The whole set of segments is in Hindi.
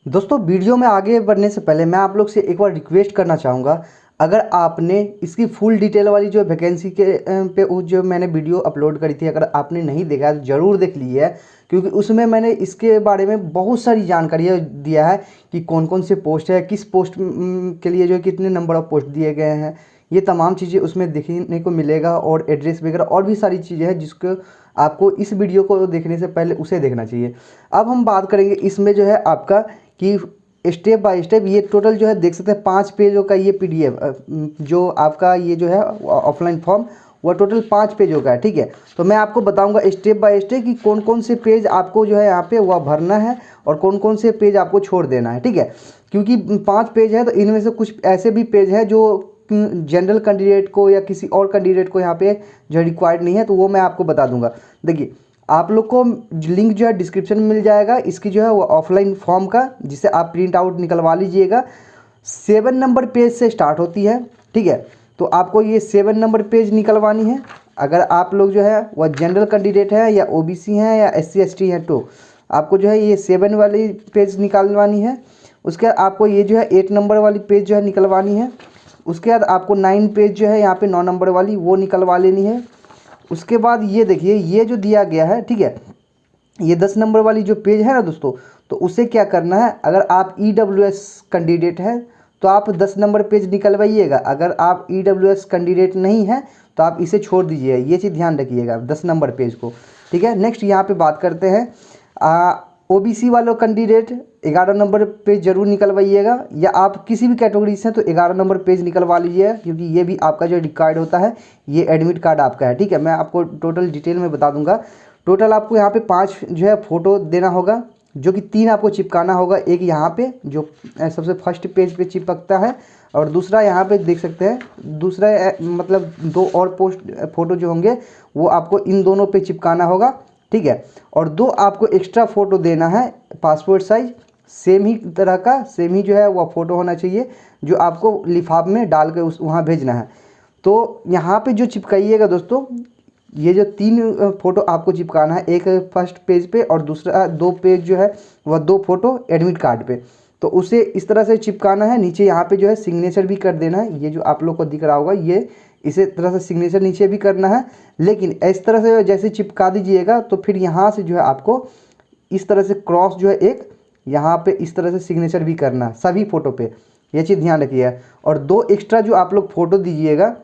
दोस्तों वीडियो में आगे बढ़ने से पहले मैं आप लोग से एक बार रिक्वेस्ट करना चाहूँगा। अगर आपने इसकी फुल डिटेल वाली जो वैकेंसी के पे वो जो मैंने वीडियो अपलोड करी थी, अगर आपने नहीं देखा है तो ज़रूर देख लीजिए है, क्योंकि उसमें मैंने इसके बारे में बहुत सारी जानकारियाँ दिया है कि कौन कौन से पोस्ट है, किस पोस्ट के लिए जो है कितने नंबर ऑफ पोस्ट दिए गए हैं, ये तमाम चीज़ें उसमें देखने को मिलेगा। और एड्रेस वगैरह और भी सारी चीज़ें हैं जिसको आपको इस वीडियो को देखने से पहले उसे देखना चाहिए। अब हम बात करेंगे इसमें जो है आपका कि स्टेप बाय स्टेप ये टोटल जो है देख सकते हैं 5 पेजों का ये PDF जो आपका ये जो है ऑफलाइन फॉर्म वह टोटल 5 पेजों का है। ठीक है, तो मैं आपको बताऊंगा स्टेप बाय स्टेप कि कौन कौन से पेज आपको जो है यहाँ पे वह भरना है और कौन कौन से पेज आपको छोड़ देना है। ठीक है, क्योंकि 5 पेज है तो इनमें से कुछ ऐसे भी पेज है जो जनरल कैंडिडेट को या किसी और कैंडिडेट को यहाँ पे जो रिक्वायर्ड नहीं है, तो वो मैं आपको बता दूंगा। देखिए, आप लोग को लिंक जो है डिस्क्रिप्शन में मिल जाएगा इसकी जो है वो ऑफलाइन फॉर्म का, जिसे आप प्रिंट आउट निकलवा लीजिएगा। 7 नंबर पेज से स्टार्ट होती है। ठीक है, तो आपको ये 7 नंबर पेज निकलवानी है। अगर आप लोग जो है वह जनरल कैंडिडेट है या OBC हैं या SC ST हैं तो आपको जो है ये 7 वाली पेज निकलवानी है। उसके बाद आपको ये जो है 8 नंबर वाली पेज जो है निकलवानी है। उसके बाद आपको 9 पेज जो है यहाँ पे 9 नंबर वाली वो निकलवा लेनी है। उसके बाद ये देखिए ये जो दिया गया है, ठीक है, ये 10 नंबर वाली जो पेज है ना दोस्तों, तो उसे क्या करना है, अगर आप EWS कैंडिडेट हैं तो आप 10 नंबर पेज निकलवाइएगा। अगर आप EWS कैंडिडेट नहीं है तो आप इसे छोड़ दीजिए, ये चीज़ ध्यान रखिएगा 10 नंबर पेज को। ठीक है, नेक्स्ट यहाँ पे बात करते हैं OBC वालों कैंडिडेट 11 नंबर पेज जरूर निकलवाइएगा, या आप किसी भी कैटेगरी से हैं तो 11 नंबर पेज निकलवा लीजिए, क्योंकि ये भी आपका जो रिक्वायर्ड होता है, ये एडमिट कार्ड आपका है। ठीक है, मैं आपको टोटल डिटेल में बता दूंगा। टोटल आपको यहाँ पे 5 जो है फ़ोटो देना होगा, जो कि 3 आपको चिपकाना होगा। एक यहाँ पे जो सबसे फर्स्ट पेज पे चिपकता है, और दूसरा यहाँ पे देख सकते हैं दूसरा मतलब 2 और पोस्ट फ़ोटो जो होंगे वो आपको इन दोनों पे चिपकाना होगा। ठीक है, और 2 आपको एक्स्ट्रा फ़ोटो देना है पासपोर्ट साइज, सेम ही तरह का, सेम ही जो है वह फ़ोटो होना चाहिए, जो आपको लिफाफ में डाल के उस वहाँ भेजना है। तो यहाँ पे जो चिपकाइएगा दोस्तों, ये जो 3 फ़ोटो आपको चिपकाना है, एक फर्स्ट पेज पे और दूसरा 2 पेज जो है वह 2 फ़ोटो एडमिट कार्ड पे, तो उसे इस तरह से चिपकाना है। नीचे यहाँ पे जो है सिग्नेचर भी कर देना है, ये जो आप लोग को दिख रहा होगा ये इसी तरह से सिग्नेचर नीचे भी करना है। लेकिन इस तरह से जैसे चिपका दीजिएगा तो फिर यहाँ से जो है आपको इस तरह से क्रॉस जो है एक यहाँ पे इस तरह से सिग्नेचर भी करना है सभी फ़ोटो पे, ये चीज़ ध्यान रखिएगा। और 2 एक्स्ट्रा जो आप लोग फ़ोटो दीजिएगा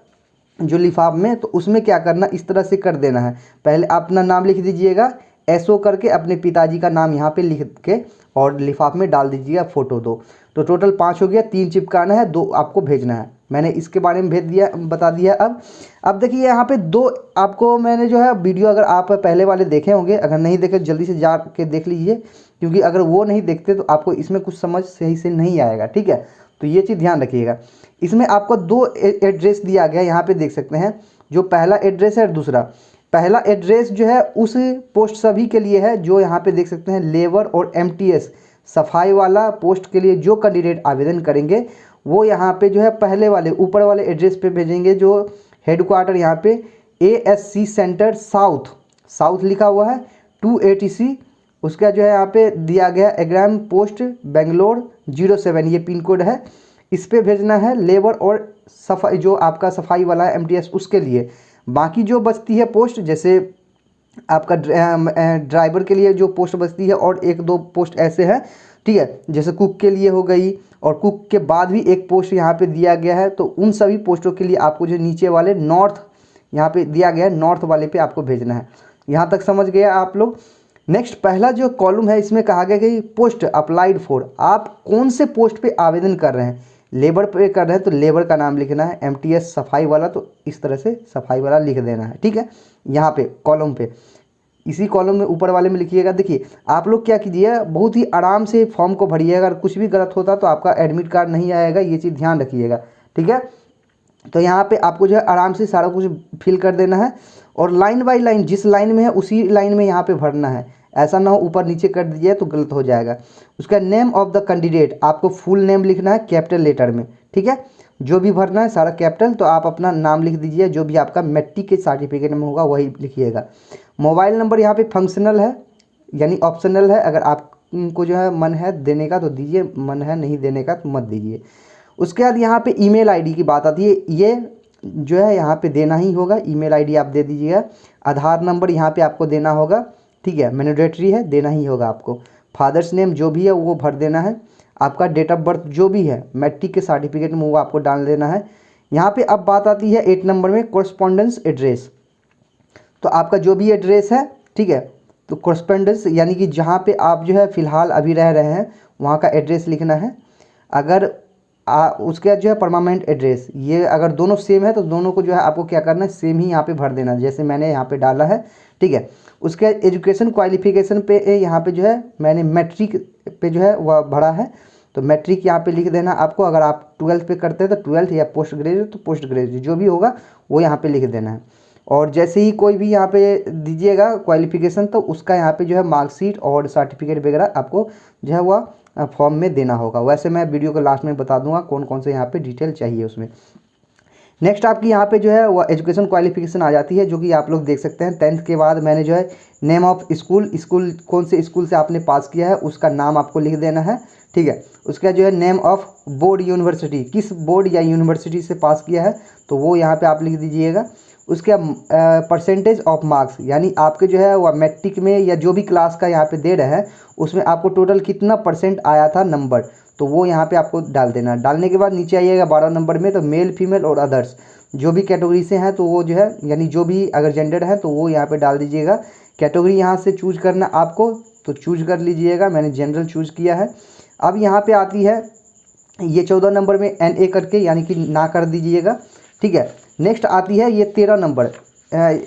जो लिफाफ में, तो उसमें क्या करना इस तरह से कर देना है। पहले अपना नाम लिख दीजिएगा SO करके, अपने पिताजी का नाम यहाँ पे लिख के और लिफाफ में डाल दीजिएगा फ़ोटो 2। तो टोटल 5 हो गया, 3 चिपकाना है, 2 आपको भेजना है। मैंने इसके बारे में भेज दिया, बता दिया। अब देखिए यहाँ पे 2 आपको मैंने जो है वीडियो, अगर आप पहले वाले देखे होंगे, अगर नहीं देखे जल्दी से जा के देख लीजिए, क्योंकि अगर वो नहीं देखते तो आपको इसमें कुछ समझ सही से नहीं आएगा। ठीक है, तो ये चीज़ ध्यान रखिएगा। इसमें आपको 2 एड्रेस दिया गया है, यहाँ पे देख सकते हैं, जो पहला एड्रेस है और दूसरा। पहला एड्रेस जो है उस पोस्ट सभी के लिए है जो यहाँ पे देख सकते हैं लेबर और MTS सफाई वाला पोस्ट के लिए जो कैंडिडेट आवेदन करेंगे वो यहाँ पे जो है पहले वाले ऊपर वाले एड्रेस पे भेजेंगे, जो हेडक्वार्टर यहाँ पे ASC सेंटर साउथ लिखा हुआ है 280C। उसका जो है यहाँ पे दिया गया एग्राम पोस्ट बेंगलोर 07, ये पिन कोड है, इस पे भेजना है लेबर और सफाई जो आपका सफाई वाला है MTS उसके लिए। बाकी जो बचती है पोस्ट, जैसे आपका ड्राइवर के लिए जो पोस्ट बचती है और 1-2 पोस्ट ऐसे है, ठीक है, जैसे कुक के लिए हो गई, और कुक के बाद भी एक पोस्ट यहाँ पे दिया गया है। तो उन सभी पोस्टों के लिए आपको जो नीचे वाले नॉर्थ यहाँ पे दिया गया है, नॉर्थ वाले पे आपको भेजना है। यहाँ तक समझ गए आप लोग। नेक्स्ट पहला जो कॉलम है इसमें कहा गया कि पोस्ट अप्लाइड फॉर, आप कौन से पोस्ट पे आवेदन कर रहे हैं। लेबर पे कर रहे हैं तो लेबर का नाम लिखना है, MTS सफाई वाला तो इस तरह से सफाई वाला लिख देना है। ठीक है, यहाँ पे कॉलम पे, इसी कॉलम में ऊपर वाले में लिखिएगा। देखिए आप लोग क्या कीजिए, बहुत ही आराम से फॉर्म को भरिएगा, अगर कुछ भी गलत होता तो आपका एडमिट कार्ड नहीं आएगा, ये चीज़ ध्यान रखिएगा। ठीक है, तो यहाँ पे आपको जो है आराम से सारा कुछ फिल कर देना है, और लाइन बाय लाइन जिस लाइन में है उसी लाइन में यहाँ पे भरना है, ऐसा ना हो ऊपर नीचे कर दीजिए तो गलत हो जाएगा। उसका नेम ऑफ द कैंडिडेट आपको फुल नेम लिखना है कैपिटल लेटर में। ठीक है, जो भी भरना है सारा कैपिटल, तो आप अपना नाम लिख दीजिए, जो भी आपका मैट्रिक के सर्टिफिकेट में होगा वही लिखिएगा। मोबाइल नंबर यहाँ पे फंक्शनल है यानी ऑप्शनल है, अगर आप को जो है मन है देने का तो दीजिए, मन है नहीं देने का तो मत दीजिए। उसके बाद यहाँ पे ईमेल आईडी की बात आती है, ये जो है यहाँ पे देना ही होगा, ईमेल आईडी आप दे दीजिएगा। आधार नंबर यहाँ पे आपको देना होगा, ठीक है, मैंडेटरी है, देना ही होगा आपको। फादर्स नेम जो भी है वो भर देना है। आपका डेट ऑफ बर्थ जो भी है मैट्रिक के सर्टिफिकेट में वो आपको डाल देना है। यहाँ पे अब बात आती है 8 नंबर में कोरस्पॉन्डेंस एड्रेस। तो आपका जो भी एड्रेस है, ठीक है, तो कोरस्पॉन्डेंस यानी कि जहाँ पे आप जो है फ़िलहाल अभी रह रहे हैं वहाँ का एड्रेस लिखना है। अगर उसके बाद जो है परमानेंट एड्रेस, ये अगर दोनों सेम है तो दोनों को जो है आपको क्या करना है, सेम ही यहाँ पे भर देना, जैसे मैंने यहाँ पे डाला है, ठीक है। उसके बाद एजुकेशन क्वालिफिकेशन पे यहाँ पे जो है मैंने मैट्रिक पे जो है वह भरा है, तो मैट्रिक यहाँ पे लिख देना आपको। अगर आप 12th पे करते हैं तो 12th या पोस्ट ग्रेजुएट तो पोस्ट ग्रेजुएट, जो भी होगा वो यहाँ पे लिख देना है। और जैसे ही कोई भी यहाँ पे दीजिएगा क्वालिफिकेशन तो उसका यहाँ पे जो है मार्कशीट और सर्टिफिकेट वगैरह आपको जो है वह फॉर्म में देना होगा। वैसे मैं वीडियो के लास्ट में बता दूंगा कौन कौन से यहाँ पे डिटेल चाहिए उसमें। नेक्स्ट आपकी यहाँ पे जो है वो एजुकेशन क्वालिफिकेशन आ जाती है, जो कि आप लोग देख सकते हैं। 10th के बाद मैंने जो है नेम ऑफ स्कूल, कौन से स्कूल से आपने पास किया है उसका नाम आपको लिख देना है, ठीक है। उसका जो है नेम ऑफ बोर्ड यूनिवर्सिटी, किस बोर्ड या यूनिवर्सिटी से पास किया है तो वो यहाँ पे आप लिख दीजिएगा। उसके परसेंटेज ऑफ मार्क्स, यानी आपके जो है वह मैट्रिक में या जो भी क्लास का यहाँ पे दे रहे हैं उसमें आपको टोटल कितना % आया था नंबर, तो वो यहाँ पे आपको डाल देना। डालने के बाद नीचे आइएगा 12 नंबर में, तो मेल फीमेल और अदर्स जो भी कैटेगरी से हैं तो वो जो है यानी जो भी अगर जेंडर है तो वो यहाँ पे डाल दीजिएगा। कैटेगरी यहाँ से चूज करना आपको, तो चूज कर लीजिएगा, मैंने जनरल चूज़ किया है। अब यहाँ पे आती है ये 14 नंबर में NA करके यानी कि ना कर दीजिएगा, ठीक है। नेक्स्ट आती है ये 13 नंबर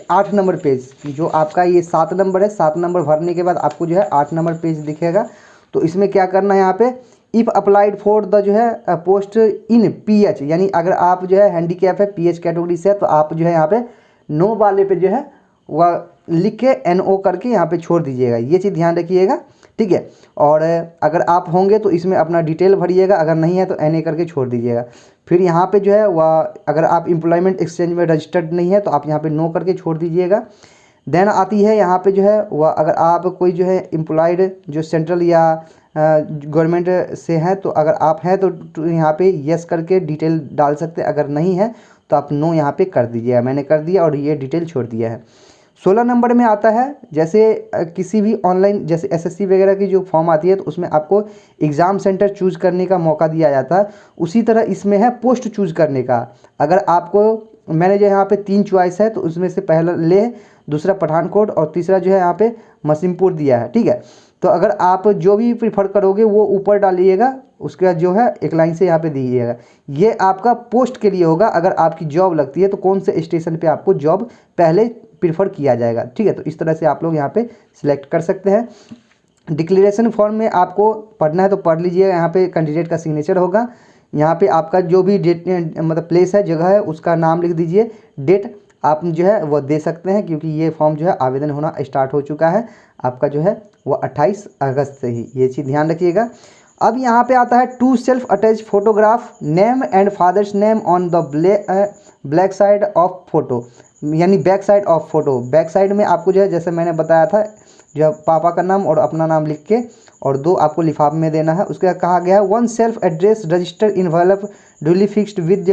8 नंबर पेज, जो आपका ये 7 नंबर है। 7 नंबर भरने के बाद आपको जो है 8 नंबर पेज दिखेगा। तो इसमें क्या करना है, यहाँ पे इफ़ अप्लाइड फॉर द जो है पोस्ट इन PH, यानी अगर आप जो है हैंडीकैप है PH कैटेगरी से है तो आप जो है यहाँ पे नो वाले पे जो है वह लिख के NO करके यहाँ पे छोड़ दीजिएगा, ये चीज़ ध्यान रखिएगा, ठीक है। और अगर आप होंगे तो इसमें अपना डिटेल भरिएगा, अगर नहीं है तो NA करके छोड़ दीजिएगा। फिर यहाँ पे जो है वह अगर आप एम्प्लॉयमेंट एक्सचेंज में रजिस्टर्ड नहीं है तो आप यहाँ पे नो करके छोड़ दीजिएगा। देन आती है यहाँ पे जो है वह अगर आप कोई जो है एम्प्लॉयड जो सेंट्रल या गवर्नमेंट से हैं तो अगर आप हैं तो यहाँ पे यस करके डिटेल डाल सकते हैं, अगर नहीं है तो आप नो यहाँ पे कर दीजिएगा। मैंने कर दिया और ये डिटेल छोड़ दिया है। 16 नंबर में आता है जैसे किसी भी ऑनलाइन जैसे SSC वगैरह की जो फॉर्म आती है तो उसमें आपको एग्ज़ाम सेंटर चूज़ करने का मौका दिया जाता है, उसी तरह इसमें है पोस्ट चूज़ करने का। अगर आपको मैंने जो यहाँ पे 3 चॉइस है तो उसमें से पहला लेह, दूसरा पठानकोट और तीसरा जो है यहाँ पे मसीमपुर दिया है, ठीक है। तो अगर आप जो भी प्रीफर करोगे वो ऊपर डालिएगा, उसके बाद जो है एक लाइन से यहाँ पे दीजिएगा। ये आपका पोस्ट के लिए होगा, अगर आपकी जॉब लगती है तो कौन से स्टेशन पे आपको जॉब पहले प्रीफर किया जाएगा, ठीक है। तो इस तरह से आप लोग यहाँ पे सिलेक्ट कर सकते हैं। डिक्लेरेशन फॉर्म में आपको पढ़ना है तो पढ़ लीजिएगा, यहाँ पे कैंडिडेट का सिग्नेचर होगा। यहाँ पे आपका जो भी डेट मतलब प्लेस है, जगह है, उसका नाम लिख दीजिए। डेट आप जो है वो दे सकते हैं क्योंकि ये फॉर्म जो है आवेदन होना स्टार्ट हो चुका है आपका जो है वो 28 अगस्त से ही, ये चीज़ ध्यान रखिएगा। अब यहाँ पे आता है to self attach photograph name and father's name on the black side of photo, यानी back side of photo. Back side में आपको जो है जैसे मैंने बताया था जो पापा का नाम और अपना नाम लिख के और 2 आपको लिफाफ में देना है। उसके बाद कहा गया है 1 self address register envelope duly fixed with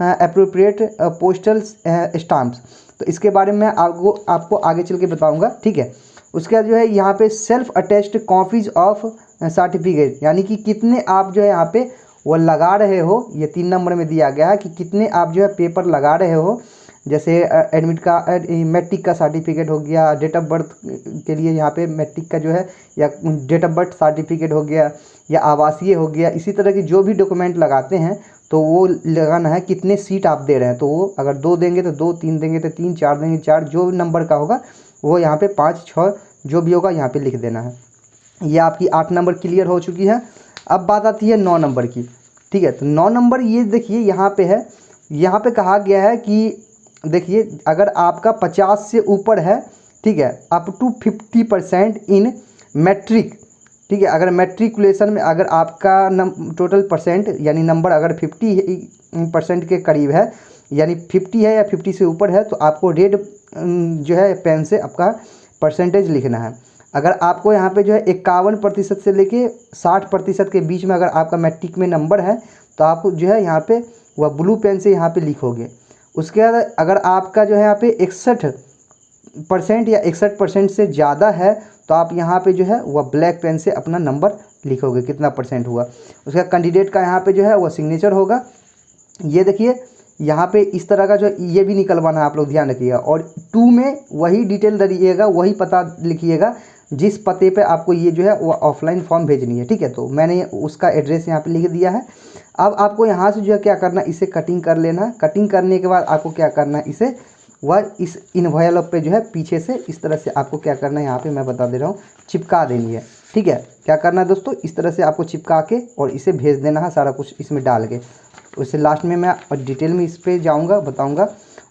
appropriate postal stamps. तो इसके बारे में आपको आगे चल के बताऊँगा, ठीक है। उसके बाद जो है यहाँ पे self attached copies of certificate, यानी कि कितने आप जो है यहाँ पे वो लगा रहे हो, ये 3 नंबर में दिया गया है कि कितने आप जो है पेपर लगा रहे हो। जैसे एडमिट का मैट्रिक का सर्टिफिकेट हो गया, डेट ऑफ बर्थ के लिए यहाँ पे मैट्रिक का जो है या डेट ऑफ बर्थ सर्टिफिकेट हो गया या आवासीय हो गया, इसी तरह की जो भी डॉक्यूमेंट लगाते हैं तो वो लगाना है कितने सीट आप दे रहे हैं। तो वो अगर 2 देंगे तो 2, 3 देंगे तो 3, 4 देंगे 4, जो नंबर का होगा वो यहाँ पे 5, 6 जो भी होगा यहाँ पे लिख देना है। ये आपकी 8 नंबर क्लियर हो चुकी है। अब बात आती है 9 नंबर की, ठीक है। तो 9 नंबर ये देखिए यहाँ पे है, यहाँ पे कहा गया है कि देखिए अगर आपका 50 से ऊपर है, ठीक है, अप टू 50% इन मैट्रिक, ठीक है। अगर मैट्रिकुलेशन में अगर आपका टोटल परसेंट यानी नंबर अगर 50% के करीब है, यानी 50 है या 50 से ऊपर है, तो आपको रेड जो है पेन से आपका परसेंटेज लिखना है। अगर आपको यहाँ पे जो है 51% से लेके 60% के बीच में अगर आपका मैट्रिक में नंबर है तो आप जो है यहाँ पे वह ब्लू पेन से यहाँ पे लिखोगे। उसके बाद अगर आपका जो है यहाँ पे 61% या 61% से ज़्यादा है तो आप यहाँ पे जो है वह ब्लैक पेन से अपना नंबर लिखोगे कितना परसेंट हुआ। उसका कैंडिडेट का यहाँ पे जो है वह सिग्नेचर होगा। ये देखिए यहाँ पे इस तरह का जो ये भी निकलवाना है, आप लोग ध्यान रखिएगा। और 2 में वही डिटेल दीजिएगा, वही पता लिखिएगा जिस पते पे आपको ये जो है वो ऑफलाइन फॉर्म भेजनी है, ठीक है। तो मैंने उसका एड्रेस यहाँ पे लिख दिया है। अब आपको यहाँ से जो है क्या करना है, इसे कटिंग कर लेना है। कटिंग करने के बाद आपको क्या करना है, इसे वह इस इन्वेलप पे जो है पीछे से इस तरह से आपको क्या करना है, यहाँ पे मैं बता दे रहा हूँ, चिपका देनी है, ठीक है। क्या करना है दोस्तों, इस तरह से आपको चिपका के और इसे भेज देना है, सारा कुछ इसमें डाल के। उससे लास्ट में मैं डिटेल में इस पे जाऊँगा, बताऊँगा।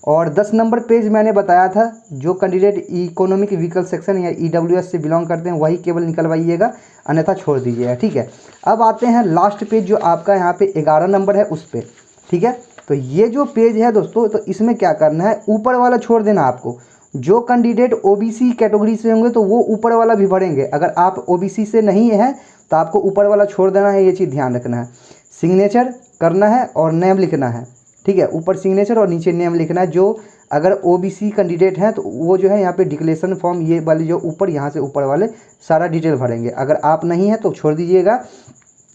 और 10 नंबर पेज मैंने बताया था, जो कैंडिडेट इकोनॉमिक व्हीकल सेक्शन या EWS से बिलोंग करते हैं वही केवल निकलवाइएगा, अन्यथा छोड़ दीजिएगा, ठीक है। अब आते हैं लास्ट पेज जो आपका यहाँ पे 11 नंबर है उस पर, ठीक है। तो ये जो पेज है दोस्तों, तो इसमें क्या करना है, ऊपर वाला छोड़ देना आपको। जो कैंडिडेट OBC कैटेगरी से होंगे तो वो ऊपर वाला भी भरेंगे। अगर आप OBC से नहीं है तो आपको ऊपर वाला छोड़ देना है, ये चीज़ ध्यान रखना है। सिग्नेचर करना है और नेम लिखना है, ठीक है। ऊपर सिग्नेचर और नीचे नेम लिखना है। जो अगर OBC कैंडिडेट हैं तो वो जो है यहाँ पे डिक्लेरेशन फॉर्म ये वाली जो ऊपर यहाँ से ऊपर वाले सारा डिटेल भरेंगे। अगर आप नहीं हैं तो छोड़ दीजिएगा।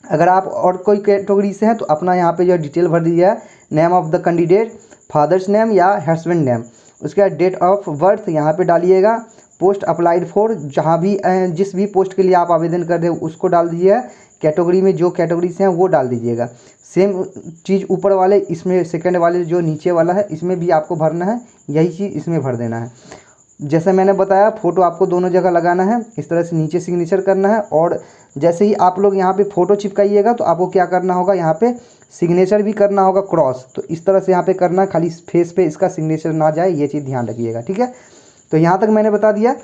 अगर आप और कोई कैटेगरी से हैं तो अपना यहाँ पे जो डिटेल भर दीजिएगा, name of the candidate, father's name या हस्बैंड नेम। उसके बाद डेट ऑफ बर्थ यहाँ पे डालिएगा, पोस्ट अप्लाइड फॉर, जहाँ भी जिस भी पोस्ट के लिए आप आवेदन कर रहे हो उसको डाल दीजिएगा। कैटेगरी में जो कैटेगरी से हैं वो डाल दीजिएगा। सेम चीज़ ऊपर वाले इसमें सेकंड वाले जो नीचे वाला है इसमें भी आपको भरना है, यही चीज़ इसमें भर देना है। जैसे मैंने बताया फ़ोटो आपको दोनों जगह लगाना है, इस तरह से नीचे सिग्नेचर करना है। और जैसे ही आप लोग यहाँ पे फ़ोटो चिपकाइएगा तो आपको क्या करना होगा, यहाँ पे सिग्नेचर भी करना होगा क्रॉस। तो इस तरह से यहाँ पे करना, खाली फेस पे इसका सिग्नेचर ना जाए, ये चीज़ ध्यान रखिएगा, ठीक है। तो यहाँ तक मैंने बता दिया।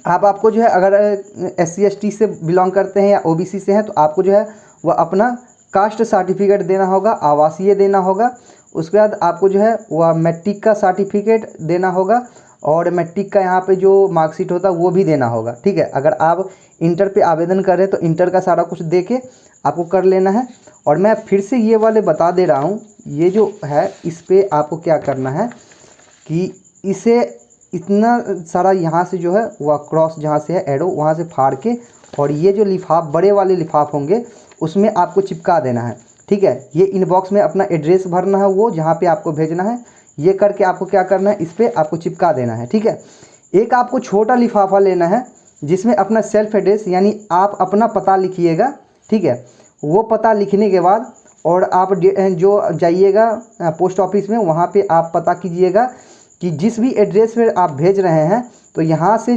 आपको जो है अगर SC ST से बिलोंग करते हैं या OBC से हैं तो आपको जो है वह अपना कास्ट सर्टिफिकेट देना होगा, आवासीय देना होगा। उसके बाद आपको जो है वह मैट्रिक का सर्टिफिकेट देना होगा और मैट्रिक का यहाँ पे जो मार्कशीट होता है वो भी देना होगा, ठीक है। अगर आप इंटर पे आवेदन कर रहे हैं तो इंटर का सारा कुछ दे के आपको कर लेना है। और मैं फिर से ये वाले बता दे रहा हूँ, ये जो है इस पर आपको क्या करना है कि इसे इतना सारा यहाँ से जो है वह क्रॉस जहाँ से है एरो वहाँ से फाड़ के, और ये जो लिफाफ बड़े वाले लिफाफ होंगे उसमें आपको चिपका देना है, ठीक है। ये इनबॉक्स में अपना एड्रेस भरना है, वो जहाँ पे आपको भेजना है, ये करके आपको क्या करना है, इस पर आपको चिपका देना है, ठीक है। एक आपको छोटा लिफाफा लेना है जिसमें अपना सेल्फ एड्रेस यानी आप अपना पता लिखिएगा, ठीक है। वो पता लिखने के बाद और आप जो जाइएगा पोस्ट ऑफिस में, वहाँ पे आप पता कीजिएगा कि जिस भी एड्रेस पे आप भेज रहे हैं तो यहाँ से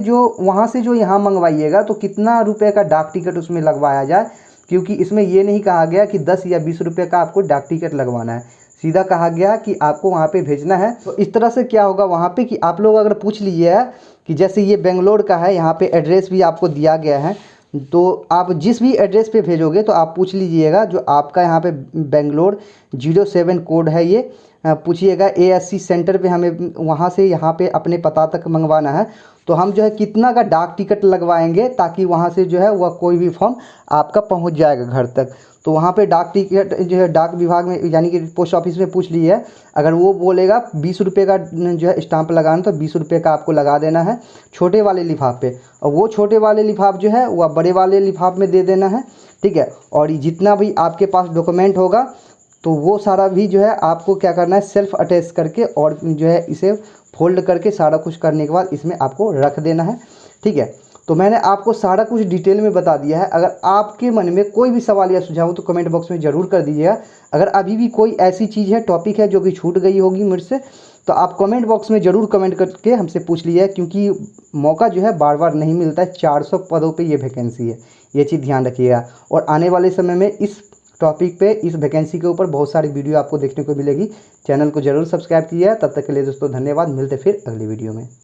जो यहाँ मंगवाइएगा तो कितना रुपए का डाक टिकट उसमें लगवाया जाए, क्योंकि इसमें ये नहीं कहा गया कि 10 या 20 रुपये का आपको डाक टिकट लगवाना है, सीधा कहा गया कि आपको वहाँ पे भेजना है। तो इस तरह से क्या होगा वहाँ पे कि आप लोग अगर पूछ लीजिए कि जैसे ये बेंगलोर का है, यहाँ पे एड्रेस भी आपको दिया गया है, तो आप जिस भी एड्रेस पे भेजोगे तो आप पूछ लीजिएगा जो आपका यहाँ पे बेंगलोर 07 कोड है, ये पूछिएगा ASC सेंटर पे हमें वहाँ से यहाँ पे अपने पता तक मंगवाना है, तो हम जो है कितना का डाक टिकट लगवाएंगे ताकि वहाँ से जो है वह कोई भी फॉर्म आपका पहुँच जाएगा घर तक। तो वहाँ पे डाक टिकट जो है डाक विभाग में यानी कि पोस्ट ऑफिस में पूछ लीजिए, अगर वो बोलेगा 20 रुपये का जो है स्टाम्प लगाना तो 20 रुपये का आपको लगा देना है छोटे वाले लिफाफ पे, और वो छोटे वाले लिफाफ जो है वह बड़े वाले लिफाफ में दे देना है, ठीक है। और जितना भी आपके पास डॉक्यूमेंट होगा तो वो सारा भी जो है आपको क्या करना है, सेल्फ अटैच करके और जो है इसे फोल्ड करके सारा कुछ करने के बाद इसमें आपको रख देना है, ठीक है। तो मैंने आपको सारा कुछ डिटेल में बता दिया है। अगर आपके मन में कोई भी सवाल या सुझाव हो तो कमेंट बॉक्स में ज़रूर कर दीजिएगा। अगर अभी भी कोई ऐसी चीज़ है, टॉपिक है जो कि छूट गई होगी मुझसे, तो आप कमेंट बॉक्स में ज़रूर कमेंट करके हमसे पूछ लीजिए, क्योंकि मौका जो है बार बार नहीं मिलता है। 400 पदों पे ये वैकेंसी है, ये चीज़ ध्यान रखिएगा। और आने वाले समय में इस टॉपिक पे, इस वैकेंसी के ऊपर बहुत सारी वीडियो आपको देखने को मिलेगी। चैनल को जरूर सब्सक्राइब कीजिए। तब तक के लिए दोस्तों धन्यवाद, मिलते फिर अगली वीडियो में।